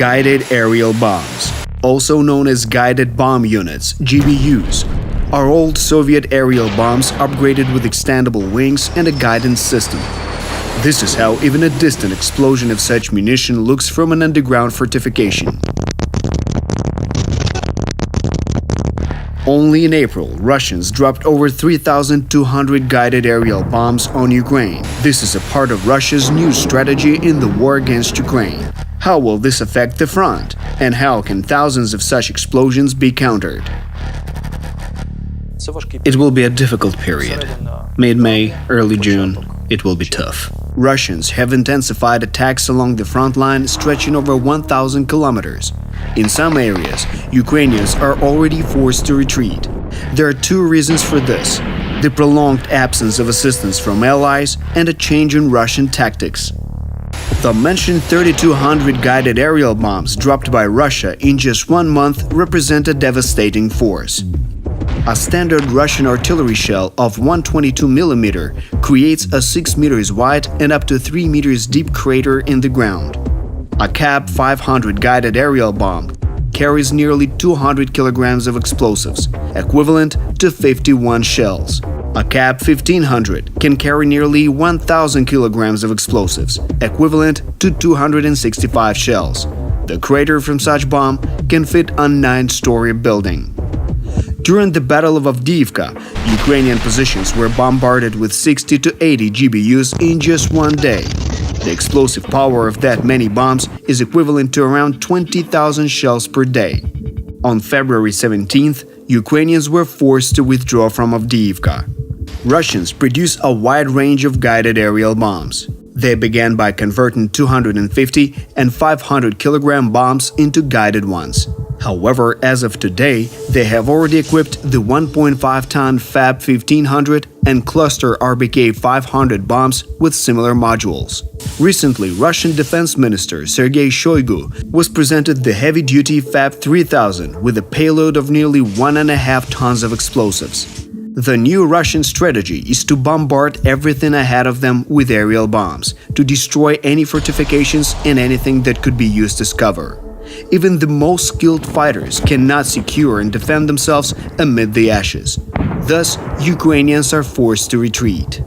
Guided aerial bombs, also known as guided bomb units, GBUs, are old Soviet aerial bombs upgraded with extendable wings and a guidance system. This is how even a distant explosion of such munition looks from an underground fortification. Only in April, Russians dropped over 3,200 guided aerial bombs on Ukraine. This is a part of Russia's new strategy in the war against Ukraine. How will this affect the front? And how can thousands of such explosions be countered? It will be a difficult period. Mid-May, early June, it will be tough. Russians have intensified attacks along the front line stretching over 1,000 kilometers. In some areas, Ukrainians are already forced to retreat. There are two reasons for this: the prolonged absence of assistance from allies and a change in Russian tactics. The mentioned 3,200 guided aerial bombs dropped by Russia in just 1 month represent a devastating force. A standard Russian artillery shell of 122mm creates a 6 meters wide and up to 3 meters deep crater in the ground. A CAB 500 guided aerial bomb carries nearly 200 kilograms of explosives, equivalent to 51 shells. A CAB 1500 can carry nearly 1,000 kilograms of explosives, equivalent to 265 shells. The crater from such bomb can fit a 9-story building. During the Battle of Avdiivka, Ukrainian positions were bombarded with 60 to 80 GBUs in just 1 day. The explosive power of that many bombs is equivalent to around 20,000 shells per day. On February 17th, Ukrainians were forced to withdraw from Avdiivka. Russians produce a wide range of guided aerial bombs. They began by converting 250 and 500 kilogram bombs into guided ones. However, as of today, they have already equipped the 1.5-ton FAB 1500 and cluster RBK 500 bombs with similar modules. Recently, Russian Defense Minister Sergei Shoigu was presented the heavy-duty FAB 3000 with a payload of nearly 1.5 tons of explosives. The new Russian strategy is to bombard everything ahead of them with aerial bombs, to destroy any fortifications and anything that could be used as cover. Even the most skilled fighters cannot secure and defend themselves amid the ashes. Thus, Ukrainians are forced to retreat.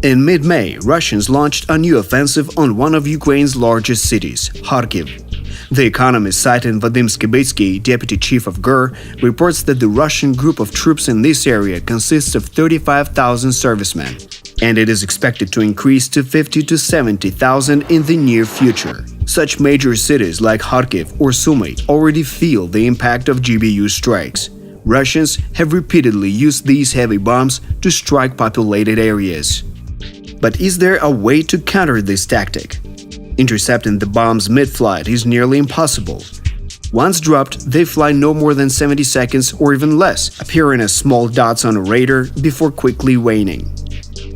In mid-May, Russians launched a new offensive on one of Ukraine's largest cities, Kharkiv. The Economist, citing Vadim Skibitsky, deputy chief of GUR, reports that the Russian group of troops in this area consists of 35,000 servicemen, and it is expected to increase to 50 to 70,000 in the near future. Such major cities like Kharkiv or Sumy already feel the impact of GBU strikes. Russians have repeatedly used these heavy bombs to strike populated areas. But is there a way to counter this tactic? Intercepting the bombs mid-flight is nearly impossible. Once dropped, they fly no more than 70 seconds or even less, appearing as small dots on a radar before quickly waning.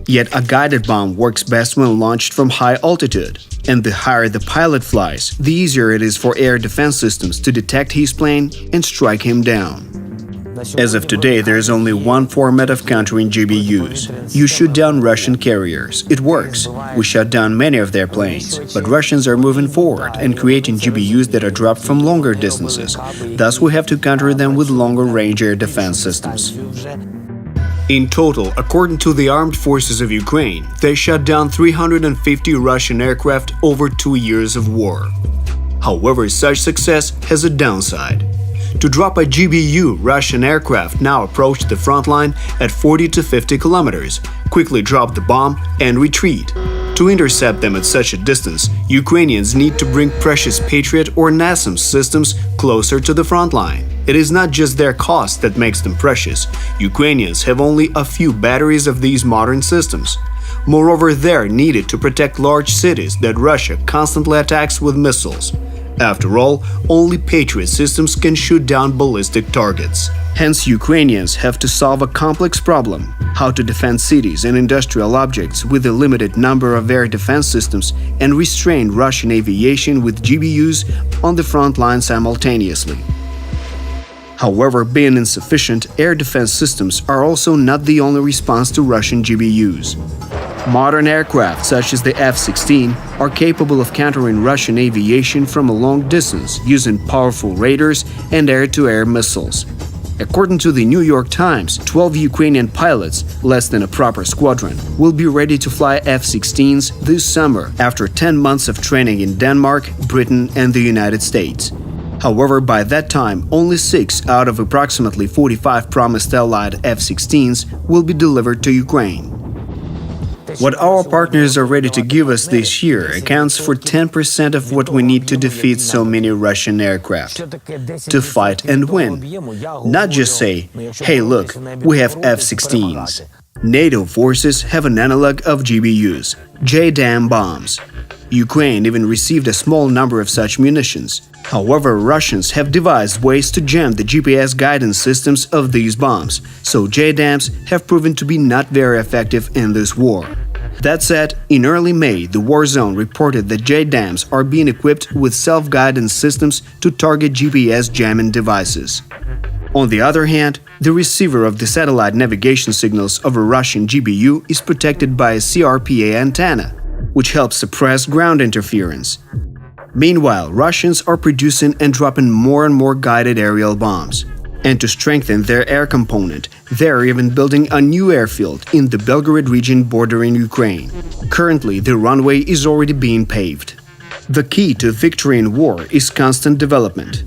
Yet a guided bomb works best when launched from high altitude, and the higher the pilot flies, the easier it is for air defense systems to detect his plane and strike him down. As of today, there is only one format of countering GBUs. You shoot down Russian carriers. It works. We shut down many of their planes, but Russians are moving forward and creating GBUs that are dropped from longer distances. Thus, we have to counter them with longer-range air defense systems. In total, according to the Armed Forces of Ukraine, they shut down 350 Russian aircraft over 2 years of war. However, such success has a downside. To drop a GBU, Russian aircraft now approach the front line at 40 to 50 kilometers, quickly drop the bomb and retreat. To intercept them at such a distance, Ukrainians need to bring precious Patriot or NASAMS systems closer to the front line. It is not just their cost that makes them precious. Ukrainians have only a few batteries of these modern systems. Moreover, they're needed to protect large cities that Russia constantly attacks with missiles. After all, only Patriot systems can shoot down ballistic targets. Hence, Ukrainians have to solve a complex problem: how to defend cities and industrial objects with a limited number of air defense systems and restrain Russian aviation with GBUs on the front line simultaneously. However, being insufficient, air defense systems are also not the only response to Russian GBUs. Modern aircraft, such as the F-16, are capable of countering Russian aviation from a long distance using powerful radars and air-to-air missiles. According to the New York Times, 12 Ukrainian pilots, less than a proper squadron, will be ready to fly F-16s this summer after 10 months of training in Denmark, Britain, and the United States. However, by that time, only 6 out of approximately 45 promised Allied F-16s will be delivered to Ukraine. What our partners are ready to give us this year accounts for 10% of what we need to defeat so many Russian aircraft. To fight and win. Not just say, hey look, we have F-16s. NATO forces have an analog of GBUs, JDAM bombs. Ukraine even received a small number of such munitions. However, Russians have devised ways to jam the GPS guidance systems of these bombs, so JDAMs have proven to be not very effective in this war. That said, in early May, the war zone reported that JDAMs are being equipped with self-guidance systems to target GPS jamming devices. On the other hand, the receiver of the satellite navigation signals of a Russian GBU is protected by a CRPA antenna, which helps suppress ground interference. Meanwhile, Russians are producing and dropping more and more guided aerial bombs. And to strengthen their air component, they're even building a new airfield in the Belgorod region bordering Ukraine. Currently, the runway is already being paved. The key to victory in war is constant development.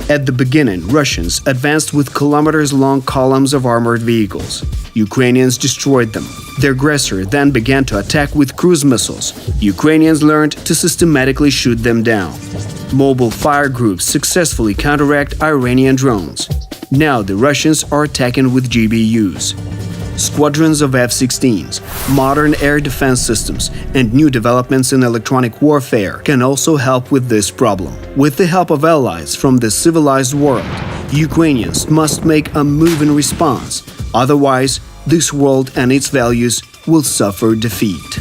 At the beginning, Russians advanced with kilometers-long columns of armored vehicles. Ukrainians destroyed them. The aggressor then began to attack with cruise missiles. Ukrainians learned to systematically shoot them down. Mobile fire groups successfully counteract Iranian drones. Now the Russians are attacking with GBUs. Squadrons of F-16s, modern air defense systems, and new developments in electronic warfare can also help with this problem. With the help of allies from the civilized world, Ukrainians must make a move in response. Otherwise, this world and its values will suffer defeat.